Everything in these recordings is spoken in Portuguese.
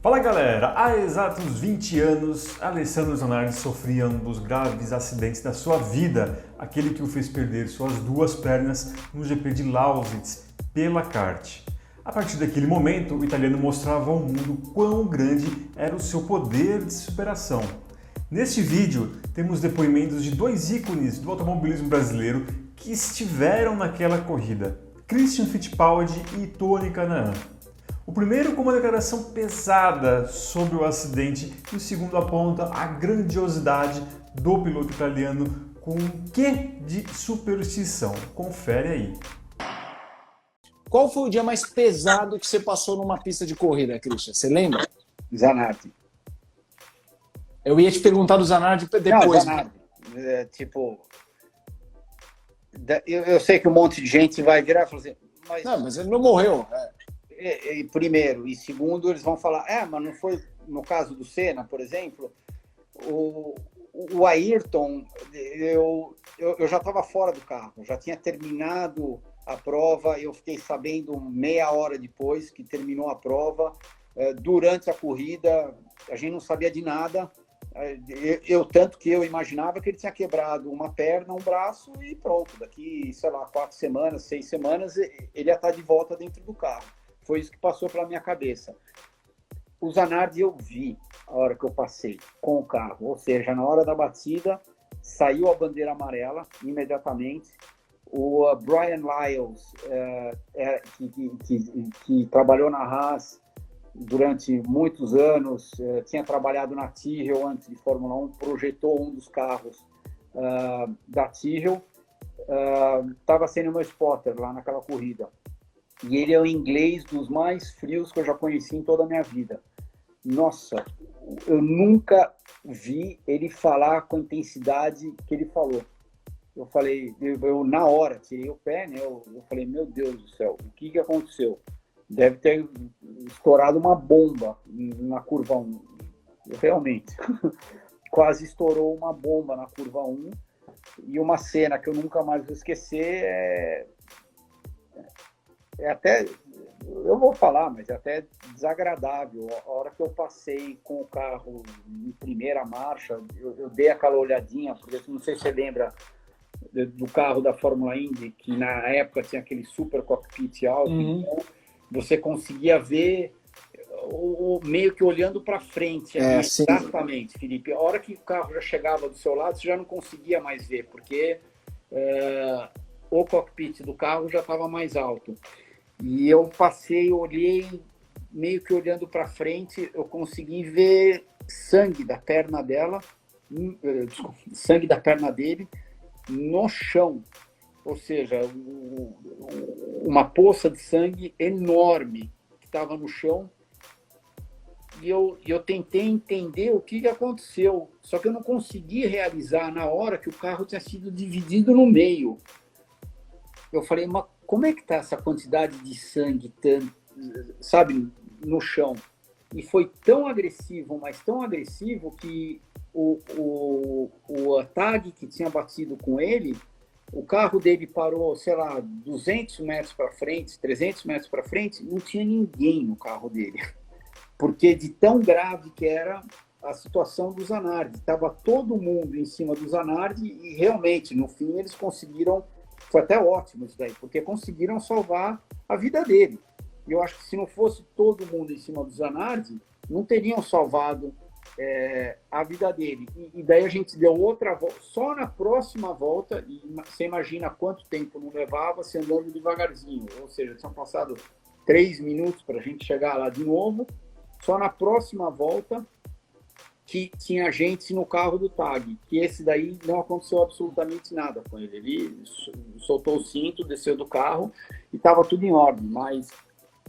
Fala galera, há exatos 20 anos, Alessandro Zanardi sofria um dos graves acidentes da sua vida, aquele que o fez perder suas duas pernas no GP de Lausitz pela kart. A partir daquele momento, o italiano mostrava ao mundo quão grande era o seu poder de superação. Neste vídeo, temos depoimentos de dois ícones do automobilismo brasileiro que estiveram naquela corrida, Christian Fittipaldi e Tony Kanaan. O primeiro com uma declaração pesada sobre o acidente e o segundo aponta a grandiosidade do piloto italiano com um quê de superstição. Confere aí. Qual foi o dia mais pesado que você passou numa pista de corrida, Christian? Você lembra? Zanardi. Eu ia te perguntar do Zanardi depois. Não, Zanardi. Eu sei que um monte de gente vai virar e falar assim, mas ele não morreu. Primeiro, e segundo, eles vão falar, mas não foi no caso do Senna, por exemplo, o Ayrton, eu já estava fora do carro, já tinha terminado a prova, eu fiquei sabendo meia hora depois que terminou a prova. Durante a corrida, a gente não sabia de nada, tanto que eu imaginava que ele tinha quebrado uma perna, um braço e pronto, daqui, 4 semanas, 6 semanas, ele ia estar de volta dentro do carro. Foi isso que passou pela minha cabeça. O Zanardi eu vi a hora que eu passei com o carro, ou seja, na hora da batida, saiu a bandeira amarela imediatamente. O Brian Lyles, que trabalhou na Haas durante muitos anos, tinha trabalhado na Tyrrell antes de Fórmula 1, projetou um dos carros da Tyrrell, estava sendo meu spotter lá naquela corrida. E ele é o inglês dos mais frios que eu já conheci em toda a minha vida. Nossa, eu nunca vi ele falar com a intensidade que ele falou. Eu falei, eu na hora tirei o pé, né? Eu falei, meu Deus do céu, o que aconteceu? Deve ter estourado uma bomba na curva 1. Realmente, quase estourou uma bomba na curva 1. E uma cena que eu nunca mais vou esquecer é até, eu vou falar, mas é até desagradável. A hora que eu passei com o carro em primeira marcha, eu dei aquela olhadinha, porque não sei se você lembra do carro da Fórmula Indy, que na época tinha aquele super cockpit alto, então você conseguia ver meio que olhando para frente. Exatamente, Felipe. A hora que o carro já chegava do seu lado, você já não conseguia mais ver, porque o cockpit do carro já estava mais alto. E eu passei, olhei, meio que olhando para frente, eu consegui ver sangue da perna dela, sangue da perna dele no chão. Ou seja, uma poça de sangue enorme que estava no chão. E eu tentei entender o que aconteceu, só que eu não consegui realizar na hora que o carro tinha sido dividido no meio. Eu falei, mas como é que está essa quantidade de sangue, sabe, no chão? E foi tão agressivo, mas tão agressivo, que o tag que tinha batido com ele, o carro dele parou, 200 metros para frente, 300 metros para frente, não tinha ninguém no carro dele. Porque de tão grave que era a situação do Zanardi. Estava todo mundo em cima do Zanardi e realmente, no fim, eles conseguiram. Foi até ótimo isso daí, porque conseguiram salvar a vida dele. E eu acho que se não fosse todo mundo em cima do Zanardi, não teriam salvado a vida dele. E daí a gente deu outra volta, só na próxima volta, e você imagina quanto tempo não levava se andando devagarzinho. Ou seja, tinham passado 3 minutos para a gente chegar lá de novo. Só na próxima volta que tinha gente no carro do tag, que esse daí não aconteceu absolutamente nada com ele. Ele soltou o cinto, desceu do carro e estava tudo em ordem. Mas,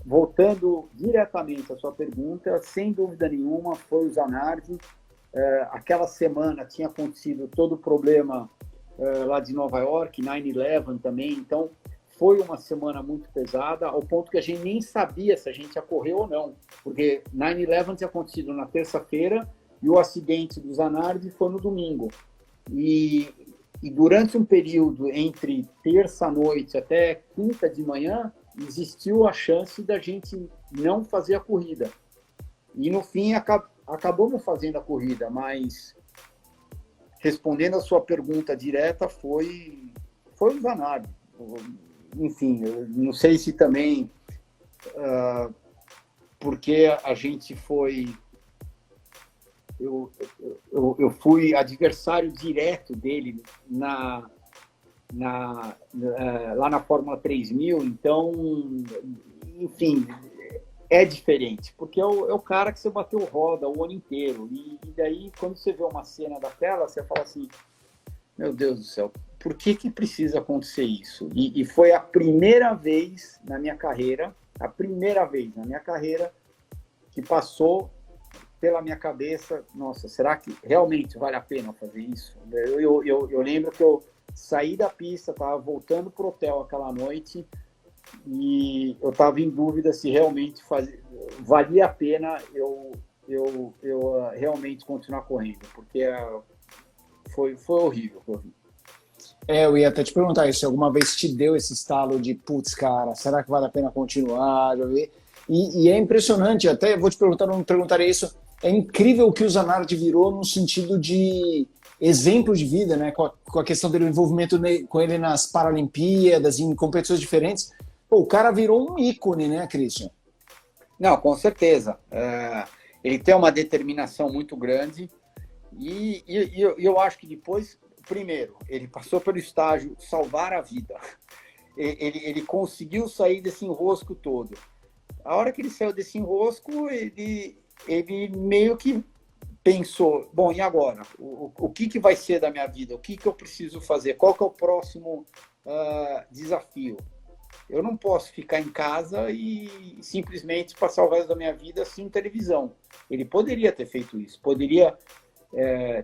voltando diretamente à sua pergunta, sem dúvida nenhuma, foi o Zanardi. Aquela semana tinha acontecido todo o problema lá de Nova York, 9/11 também, então foi uma semana muito pesada, ao ponto que a gente nem sabia se a gente ia correr ou não, porque 9/11 tinha acontecido na terça-feira e o acidente do Zanardi foi no domingo. E durante um período entre terça-noite até quinta de manhã, existiu a chance da gente não fazer a corrida. E no fim acabamos fazendo a corrida, mas respondendo a sua pergunta direta, foi o Zanardi. Enfim, eu não sei se também porque a gente foi... Eu fui adversário direto dele lá na Fórmula 3000, então, enfim, é diferente, porque é o cara que você bateu roda o ano inteiro, e daí, quando você vê uma cena daquela, você fala assim, meu Deus do céu, por que precisa acontecer isso? E foi a primeira vez na minha carreira, que passou pela minha cabeça, nossa, será que realmente vale a pena fazer isso? Eu lembro que eu saí da pista, estava voltando para o hotel aquela noite e eu estava em dúvida se realmente valia a pena eu realmente continuar correndo, porque foi horrível. Eu ia até te perguntar isso, se alguma vez te deu esse estalo de, putz, cara, será que vale a pena continuar? E é impressionante, até vou te perguntar, não perguntaria isso, é incrível o que o Zanardi virou no sentido de exemplo de vida, né? Com a questão dele, o envolvimento com ele nas Paralimpíadas, em competições diferentes. Pô, o cara virou um ícone, né, Christian? Não, com certeza. Ele tem uma determinação muito grande e eu acho que depois, primeiro, ele passou pelo estágio salvar a vida. Ele conseguiu sair desse enrosco todo. A hora que ele saiu desse enrosco, ele meio que pensou, bom, e agora? O que vai ser da minha vida? O que eu preciso fazer? Qual que é o próximo desafio? Eu não posso ficar em casa e simplesmente passar o resto da minha vida sem televisão. Ele poderia ter feito isso, poderia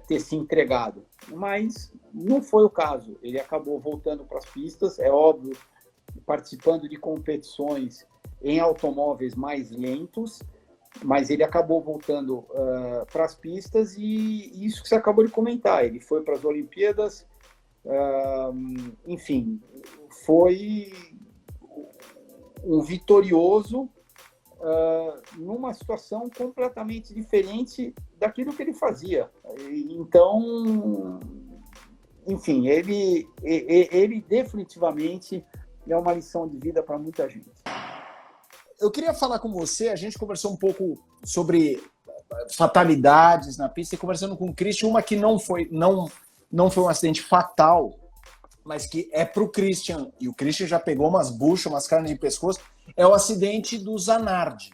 ter se entregado, mas não foi o caso. Ele acabou voltando para as pistas, é óbvio, participando de competições em automóveis mais lentos, mas ele acabou voltando para as pistas e isso que você acabou de comentar, ele foi para as Olimpíadas, enfim, foi um vitorioso numa situação completamente diferente daquilo que ele fazia. Então, enfim, ele definitivamente é uma lição de vida para muita gente. Eu queria falar com você, a gente conversou um pouco sobre fatalidades na pista, e conversando com o Christian, uma que não foi um acidente fatal, mas que é para o Christian, e o Christian já pegou umas buchas, umas carnes de pescoço, é o acidente do Zanardi.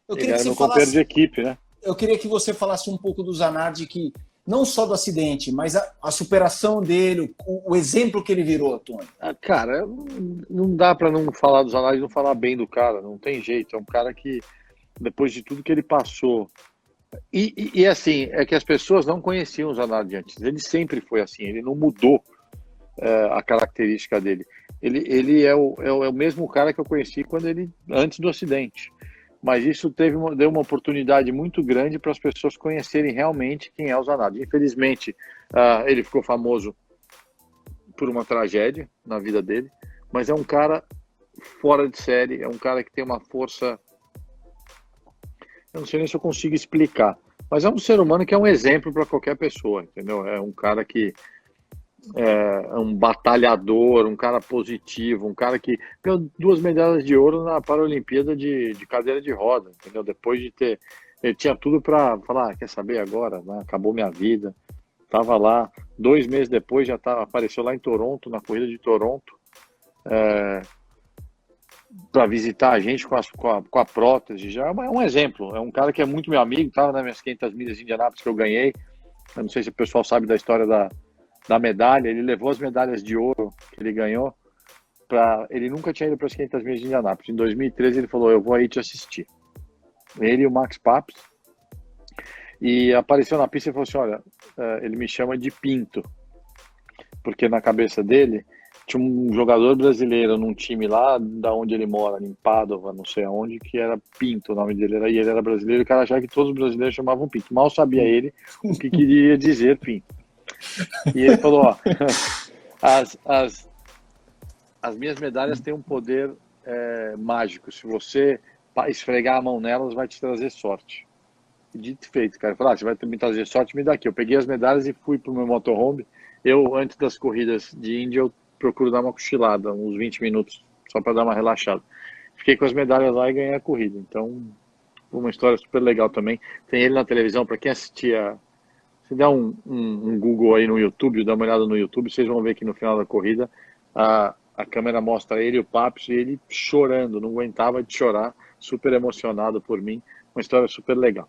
Ele era meu companheiro de equipe, né? Eu queria que você falasse um pouco do Zanardi, que não só do acidente, mas a superação dele, o exemplo que ele virou, Tony. Cara, não dá para não falar do Zanardi e não falar bem do cara, não tem jeito. É um cara que, depois de tudo que ele passou... E assim, é que as pessoas não conheciam o Zanardi antes. Ele sempre foi assim, ele não mudou a característica dele. Ele é o mesmo cara que eu conheci antes do acidente. Mas isso deu uma oportunidade muito grande para as pessoas conhecerem realmente quem é o Zanardi. Infelizmente, ele ficou famoso por uma tragédia na vida dele, mas é um cara fora de série, é um cara que tem uma força... Eu não sei nem se eu consigo explicar, mas é um ser humano que é um exemplo para qualquer pessoa, entendeu? É um cara que é um batalhador, um cara positivo, um cara que ganhou 2 medalhas de ouro na Paralimpíada de cadeira de roda, entendeu? Depois de ter... Ele tinha tudo para falar, quer saber agora, né? Acabou minha vida. Tava lá, 2 meses depois apareceu lá em Toronto, na corrida de Toronto, para visitar a gente com a prótese. Já é um exemplo, é um cara que é muito meu amigo, estava nas minhas 500 milhas de Indianápolis que eu ganhei. Eu não sei se o pessoal sabe da história da medalha. Ele levou as medalhas de ouro que ele ganhou ele nunca tinha ido para as 500 milhas de Indianápolis. Em 2013 ele falou, eu vou aí te assistir. Ele e o Max Papes, e apareceu na pista e falou assim, olha, ele me chama de Pinto, porque na cabeça dele tinha um jogador brasileiro num time lá da onde ele mora, em Padova, não sei aonde, que era Pinto, o nome dele e ele era brasileiro, e o cara achava que todos os brasileiros chamavam Pinto. Mal sabia ele o que queria dizer Pinto. E ele falou, ó, as minhas medalhas têm um poder mágico. Se você esfregar a mão nelas, vai te trazer sorte. Dito e feito, cara. Falar, você vai me trazer sorte, me dá aqui. Eu peguei as medalhas e fui pro meu motorhome. Eu, antes das corridas de Índia, eu procuro dar uma cochilada, uns 20 minutos, só para dar uma relaxada. Fiquei com as medalhas lá e ganhei a corrida. Então, uma história super legal também. Tem ele na televisão, para quem assistia. Se der um Google aí no YouTube, dá uma olhada no YouTube, vocês vão ver que no final da corrida a câmera mostra ele e o Papis, e ele chorando, não aguentava de chorar, super emocionado por mim. Uma história super legal.